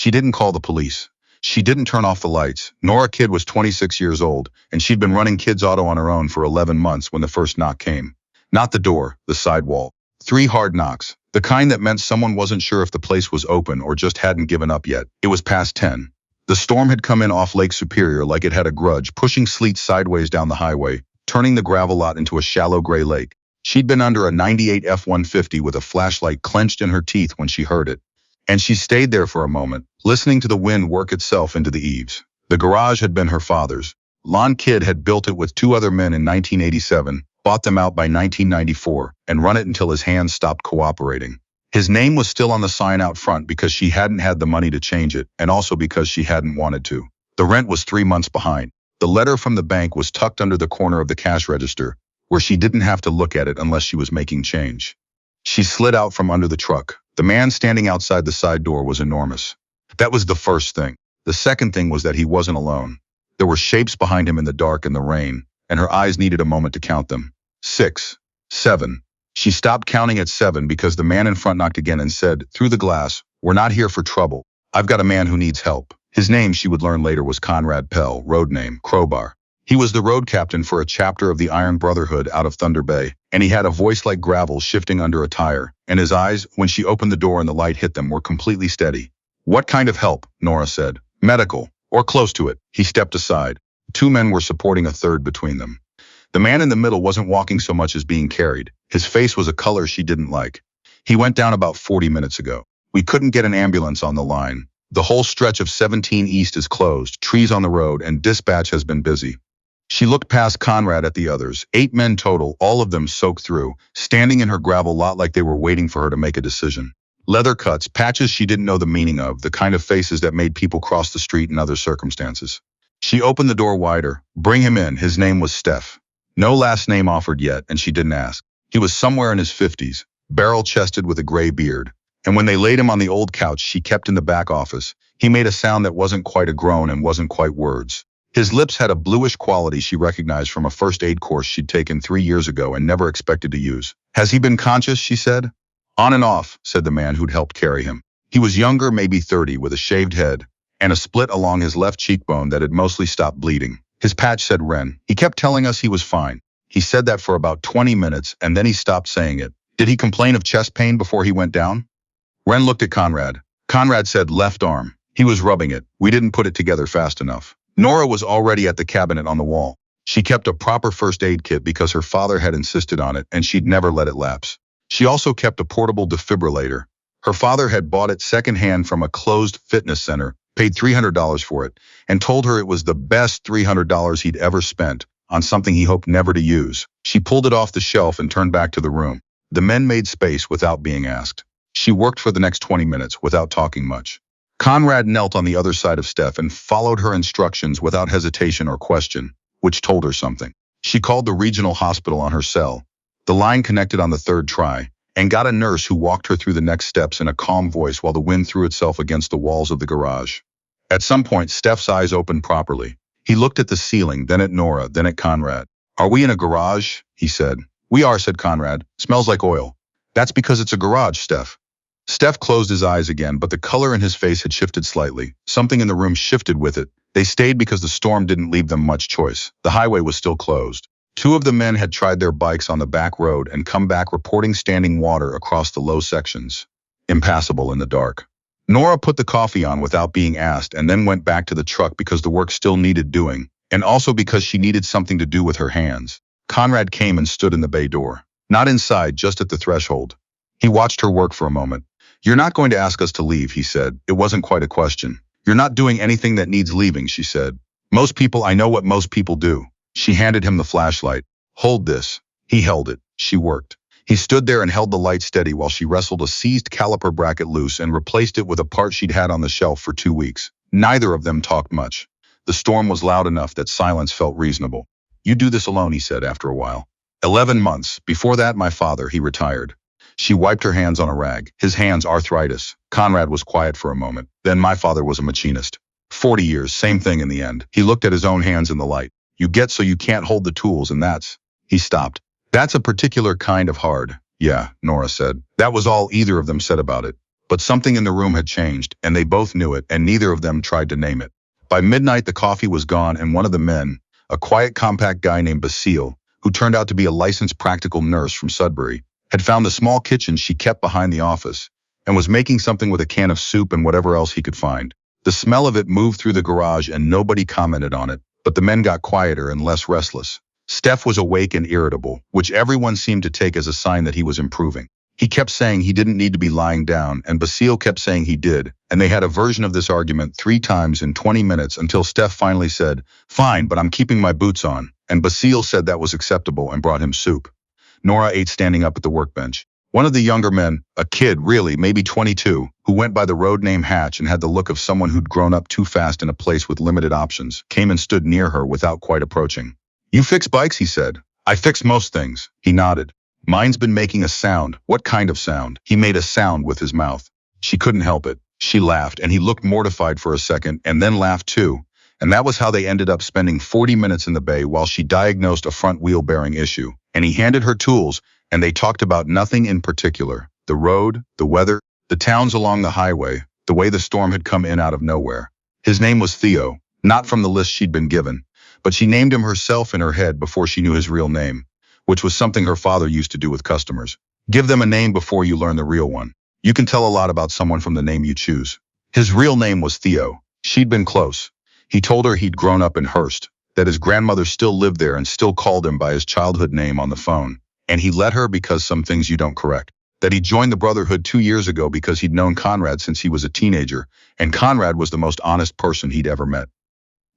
She didn't call the police. She didn't turn off the lights. Nora Kidd was 26 years old, and she'd been running Kidd's Auto on her own for 11 months when the first knock came. Not the door, the sidewall. 3 hard knocks, the kind that meant someone wasn't sure if the place was open or just hadn't given up yet. It was past 10. The storm had come in off Lake Superior like it had a grudge, pushing sleet sideways down the highway, turning the gravel lot into a shallow gray lake. She'd been under a '98 F-150 with a flashlight clenched in her teeth when she heard it. And she stayed there for a moment, listening to the wind work itself into the eaves. The garage had been her father's. Lon Kidd had built it with 2 other men in 1987, bought them out by 1994, and run it until his hands stopped cooperating. His name was still on the sign out front because she hadn't had the money to change it, and also because she hadn't wanted to. The rent was 3 months behind. The letter from the bank was tucked under the corner of the cash register, where she didn't have to look at it unless she was making change. She slid out from under the truck. The man standing outside the side door was enormous. That was the first thing. The second thing was that he wasn't alone. There were shapes behind him in the dark and the rain, and her eyes needed a moment to count them. 6, 7. She stopped counting at 7 because the man in front knocked again and said, through the glass, "We're not here for trouble. I've got a man who needs help." His name, she would learn later, was Conrad Pell, road name, Crowbar. He was the road captain for a chapter of the Iron Brotherhood out of Thunder Bay, and he had a voice like gravel shifting under a tire, and his eyes, when she opened the door and the light hit them, were completely steady. "What kind of help?" Nora said. "Medical, or close to it." He stepped aside. 2 men were supporting a third between them. The man in the middle wasn't walking so much as being carried. His face was a color she didn't like. "He went down about 40 minutes ago. We couldn't get an ambulance on the line. The whole stretch of 17 East is closed, trees on the road, and dispatch has been busy." She looked past Conrad at the others, 8 men total, all of them soaked through, standing in her gravel lot like they were waiting for her to make a decision. Leather cuts, patches she didn't know the meaning of, the kind of faces that made people cross the street in other circumstances. She opened the door wider. "Bring him in." His name was Steph. No last name offered yet, and she didn't ask. He was somewhere in his 50s, barrel-chested with a gray beard. And when they laid him on the old couch she kept in the back office, he made a sound that wasn't quite a groan and wasn't quite words. His lips had a bluish quality she recognized from a first aid course she'd taken 3 years ago and never expected to use. "Has he been conscious?" she said. "On and off," said the man who'd helped carry him. He was younger, maybe 30, with a shaved head and a split along his left cheekbone that had mostly stopped bleeding. His patch said Ren. He kept telling us he was fine. He said that for about 20 minutes, and then he stopped saying it. "Did he complain of chest pain before he went down?" Ren looked at Conrad. Conrad said left arm. He was rubbing it. We didn't put it together fast enough. Nora was already at the cabinet on the wall. She kept a proper first aid kit because her father had insisted on it, and she'd never let it lapse. She also kept a portable defibrillator. Her father had bought it secondhand from a closed fitness center, paid $300 for it, and told her it was the best $300 he'd ever spent on something he hoped never to use. She pulled it off the shelf and turned back to the room. The men made space without being asked. She worked for the next 20 minutes without talking much. Conrad knelt on the other side of Steph and followed her instructions without hesitation or question, which told her something. She called the regional hospital on her cell. The line connected on the 3rd try, and got a nurse who walked her through the next steps in a calm voice while the wind threw itself against the walls of the garage. At some point, Steph's eyes opened properly. He looked at the ceiling, then at Nora, then at Conrad. "Are we in a garage?" he said. "We are," said Conrad. "Smells like oil." "That's because it's a garage, Steph." Steph closed his eyes again, but the color in his face had shifted slightly. Something in the room shifted with it. They stayed because the storm didn't leave them much choice. The highway was still closed. 2 of the men had tried their bikes on the back road and come back reporting standing water across the low sections. Impassable in the dark. Nora put the coffee on without being asked and then went back to the truck because the work still needed doing, and also because she needed something to do with her hands. Conrad came and stood in the bay door. Not inside, just at the threshold. He watched her work for a moment. "You're not going to ask us to leave," he said. It wasn't quite a question. "You're not doing anything that needs leaving," she said. I know what most people do." She handed him the flashlight. "Hold this." He held it. She worked. He stood there and held the light steady while she wrestled a seized caliper bracket loose and replaced it with a part she'd had on the shelf for 2 weeks. Neither of them talked much. The storm was loud enough that silence felt reasonable. "You do this alone," he said after a while. 11 months. Before that, my father, he retired." She wiped her hands on a rag. "His hands, arthritis." Conrad was quiet for a moment. "Then my father was a machinist. 40 years, same thing in the end." He looked at his own hands in the light. "You get so you can't hold the tools, and that's..." He stopped. "That's a particular kind of hard." "Yeah," Nora said. That was all either of them said about it. But something in the room had changed, and they both knew it, and neither of them tried to name it. By midnight, the coffee was gone, and one of the men, a quiet, compact guy named Basile, who turned out to be a licensed practical nurse from Sudbury, had found the small kitchen she kept behind the office, and was making something with a can of soup and whatever else he could find. The smell of it moved through the garage, and nobody commented on it, but the men got quieter and less restless. Steph was awake and irritable, which everyone seemed to take as a sign that he was improving. He kept saying he didn't need to be lying down, and Basile kept saying he did, and they had a version of this argument 3 times in 20 minutes until Steph finally said, "Fine, but I'm keeping my boots on," and Basile said that was acceptable and brought him soup. Nora ate standing up at the workbench. One of the younger men, a kid really, maybe 22, who went by the road name Hatch and had the look of someone who'd grown up too fast in a place with limited options, came and stood near her without quite approaching. "You fix bikes," he said. "I fix most things," he nodded. "Mine's been making a sound." "What kind of sound?" He made a sound with his mouth. She couldn't help it. She laughed, and he looked mortified for a second, and then laughed too. And that was how they ended up spending 40 minutes in the bay while she diagnosed a front wheel bearing issue. And he handed her tools, and they talked about nothing in particular. The road, the weather, the towns along the highway, the way the storm had come in out of nowhere. His name was Theo, not from the list she'd been given, but she named him herself in her head before she knew his real name, which was something her father used to do with customers. Give them a name before you learn the real one. You can tell a lot about someone from the name you choose. His real name was Theo. She'd been close. He told her he'd grown up in Hearst, that his grandmother still lived there and still called him by his childhood name on the phone. And he let her because some things you don't correct. That he joined the Brotherhood 2 years ago because he'd known Conrad since he was a teenager, and Conrad was the most honest person he'd ever met.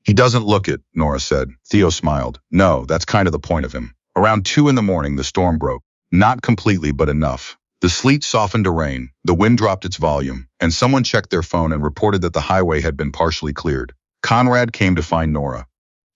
"He doesn't look it," Nora said. Theo smiled. "No, that's kind of the point of him." Around 2 in the morning, the storm broke. Not completely, but enough. The sleet softened to rain, the wind dropped its volume, and someone checked their phone and reported that the highway had been partially cleared. Conrad came to find Nora.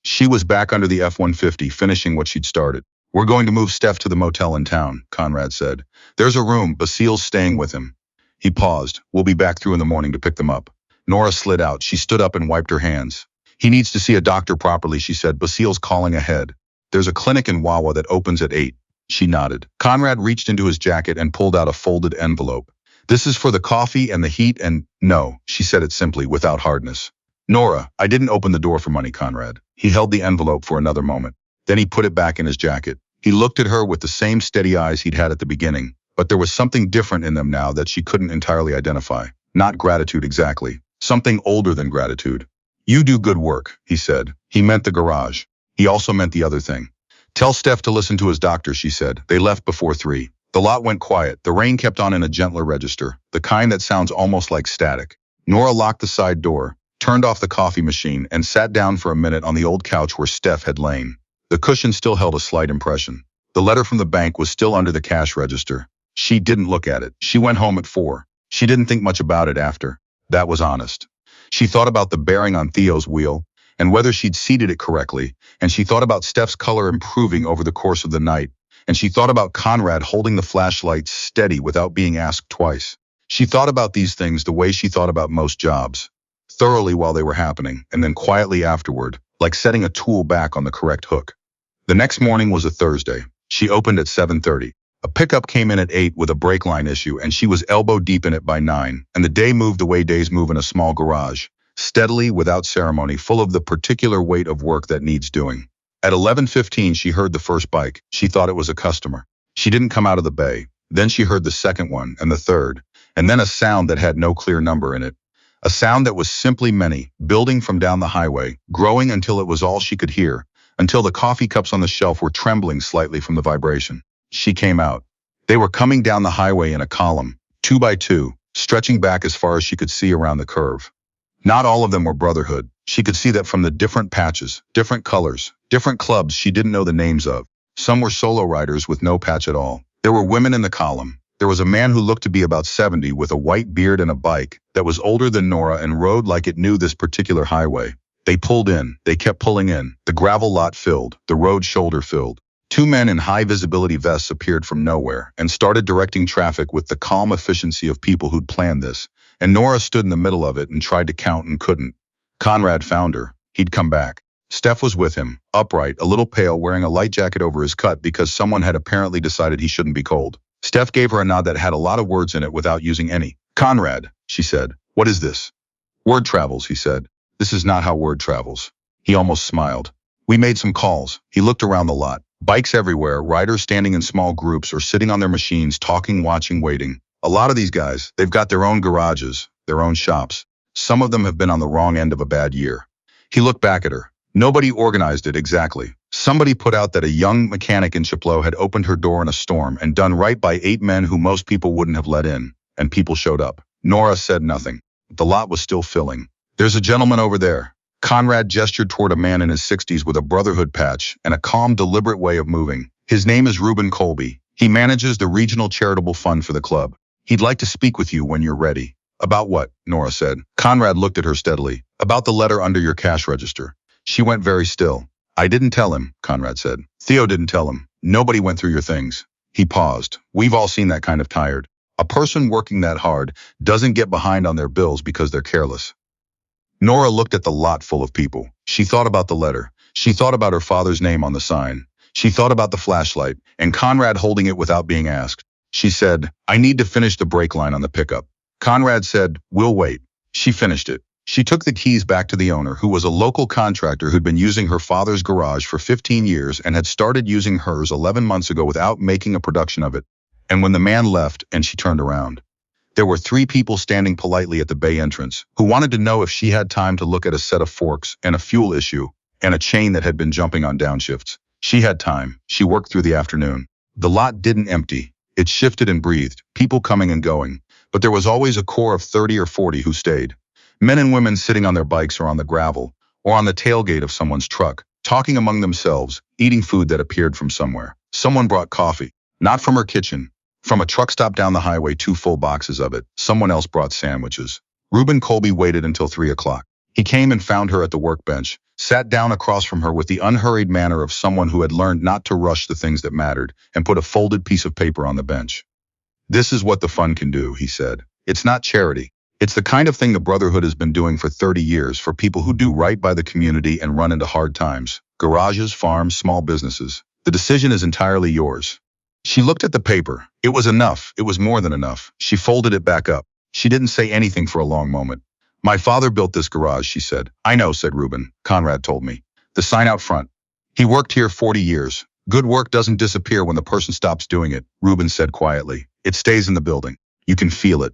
She was back under the F-150, finishing what she'd started. "We're going to move Steph to the motel in town," Conrad said. "There's a room, Basile's staying with him." He paused. "We'll be back through in the morning to pick them up." Nora slid out. She stood up and wiped her hands. "He needs to see a doctor properly," she said. "Basile's calling ahead. There's a clinic in Wawa that opens at 8. She nodded. Conrad reached into his jacket and pulled out a folded envelope. "This is for the coffee and the heat and—" "No," she said it simply, without hardness. "Nora, I didn't open the door for money, Conrad." He held the envelope for another moment. Then he put it back in his jacket. He looked at her with the same steady eyes he'd had at the beginning, but there was something different in them now that she couldn't entirely identify. Not gratitude exactly. Something older than gratitude. "You do good work," he said. He meant the garage. He also meant the other thing. "Tell Steph to listen to his doctor," she said. They left before 3. The lot went quiet. The rain kept on in a gentler register, the kind that sounds almost like static. Nora locked the side door, turned off the coffee machine, and sat down for a minute on the old couch where Steph had lain. The cushion still held a slight impression. The letter from the bank was still under the cash register. She didn't look at it. She went home at 4. She didn't think much about it after. That was honest. She thought about the bearing on Theo's wheel, and whether she'd seated it correctly, and she thought about Steph's color improving over the course of the night, and she thought about Conrad holding the flashlight steady without being asked twice. She thought about these things the way she thought about most jobs, thoroughly while they were happening, and then quietly afterward, like setting a tool back on the correct hook. The next morning was a Thursday. She opened at 7:30. A pickup came in at 8 with a brake line issue, and she was elbow deep in it by 9, and the day moved the way days move in a small garage, steadily, without ceremony, full of the particular weight of work that needs doing. At 11:15, she heard the first bike. She thought it was a customer. She didn't come out of the bay. Then she heard the second one, and the third, and then a sound that had no clear number in it. A sound that was simply many, building from down the highway, growing until it was all she could hear, until the coffee cups on the shelf were trembling slightly from the vibration. She came out. They were coming down the highway in a column, 2 by 2, stretching back as far as she could see around the curve. Not all of them were Brotherhood. She could see that from the different patches, different colors, different clubs she didn't know the names of. Some were solo riders with no patch at all. There were women in the column. There was a man who looked to be about 70 with a white beard and a bike that was older than Nora and rode like it knew this particular highway. They pulled in. They kept pulling in. The gravel lot filled. The road shoulder filled. 2 men in high-visibility vests appeared from nowhere and started directing traffic with the calm efficiency of people who'd planned this, and Nora stood in the middle of it and tried to count and couldn't. Conrad found her. He'd come back. Steph was with him, upright, a little pale, wearing a light jacket over his cut because someone had apparently decided he shouldn't be cold. Steph gave her a nod that had a lot of words in it without using any. Conrad, she said. What is this? Word travels, he said. This is not how word travels. He almost smiled. We made some calls. He looked around the lot. Bikes everywhere, riders standing in small groups or sitting on their machines, talking, watching, waiting. A lot of these guys, they've got their own garages, their own shops. Some of them have been on the wrong end of a bad year. He looked back at her. Nobody organized it exactly. Somebody put out that a young mechanic in Chiplow had opened her door in a storm and done right by 8 men who most people wouldn't have let in, and people showed up. Nora said nothing. The lot was still filling. There's a gentleman over there. Conrad gestured toward a man in his 60s with a Brotherhood patch and a calm, deliberate way of moving. His name is Reuben Colby. He manages the regional charitable fund for the club. He'd like to speak with you when you're ready. About what? Nora said. Conrad looked at her steadily. About the letter under your cash register. She went very still. I didn't tell him, Conrad said. Theo didn't tell him. Nobody went through your things. He paused. We've all seen that kind of tired. A person working that hard doesn't get behind on their bills because they're careless. Nora looked at the lot full of people. She thought about the letter. She thought about her father's name on the sign. She thought about the flashlight, and Conrad holding it without being asked. She said, I need to finish the brake line on the pickup. Conrad said, we'll wait. She finished it. She took the keys back to the owner, who was a local contractor who'd been using her father's garage for 15 years and had started using hers 11 months ago without making a production of it. And when the man left and she turned around, there were 3 people standing politely at the bay entrance who wanted to know if she had time to look at a set of forks and a fuel issue and a chain that had been jumping on downshifts. She had time. She worked through the afternoon. The lot didn't empty. It shifted and breathed, people coming and going. But there was always a core of 30 or 40 who stayed. Men and women sitting on their bikes or on the gravel or on the tailgate of someone's truck, talking among themselves, eating food that appeared from somewhere. Someone brought coffee, not from her kitchen. From a truck stop down the highway, 2 full boxes of it. Someone else brought sandwiches. Reuben Colby waited until 3 o'clock. He came and found her at the workbench, sat down across from her with the unhurried manner of someone who had learned not to rush the things that mattered, and put a folded piece of paper on the bench. This is what the fund can do, he said. It's not charity. It's the kind of thing the Brotherhood has been doing for 30 years for people who do right by the community and run into hard times. Garages, farms, small businesses. The decision is entirely yours. She looked at the paper. It was enough. It was more than enough. She folded it back up. She didn't say anything for a long moment. My father built this garage, she said. I know, said Reuben. Conrad told me. The sign out front. He worked here 40 years. Good work doesn't disappear when the person stops doing it, Reuben said quietly. It stays in the building. You can feel it.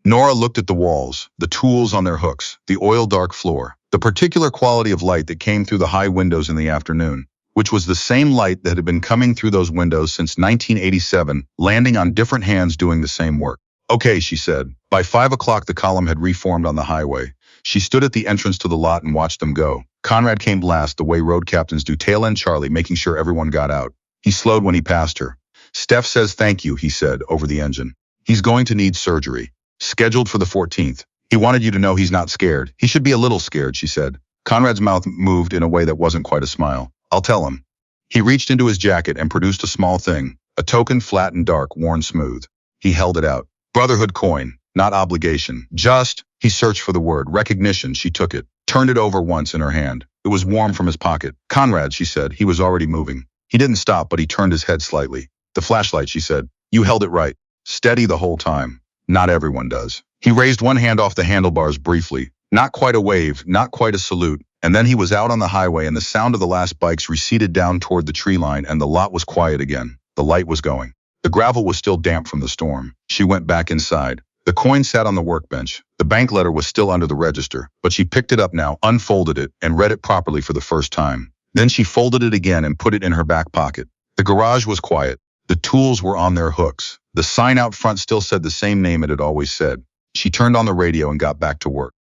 Nora looked at the walls, the tools on their hooks, the oil-dark floor, the particular quality of light that came through the high windows in the afternoon, which was the same light that had been coming through those windows since 1987, landing on different hands doing the same work. Okay, she said. By 5 o'clock, the column had reformed on the highway. She stood at the entrance to the lot and watched them go. Conrad came last, the way road captains do, tail end Charlie, making sure everyone got out. He slowed when he passed her. Steph says thank you, he said, over the engine. He's going to need surgery. Scheduled for the 14th. He wanted you to know he's not scared. He should be a little scared, she said. Conrad's mouth moved in a way that wasn't quite a smile. I'll tell him. He reached into his jacket and produced a small thing, a token, flat and dark, worn smooth. He held it out. Brotherhood coin, not obligation. Just, he searched for the word, recognition. She took it, turned it over once in her hand. It was warm from his pocket. Conrad, she said. He was already moving. He didn't stop, but he turned his head slightly. The flashlight, she said. You held it right. Steady the whole time. Not everyone does. He raised one hand off the handlebars briefly. Not quite a wave, not quite a salute. And then he was out on the highway and the sound of the last bikes receded down toward the tree line and the lot was quiet again. The light was going. The gravel was still damp from the storm. She went back inside. The coin sat on the workbench. The bank letter was still under the register, but she picked it up now, unfolded it, and read it properly for the first time. Then she folded it again and put it in her back pocket. The garage was quiet. The tools were on their hooks. The sign out front still said the same name it had always said. She turned on the radio and got back to work.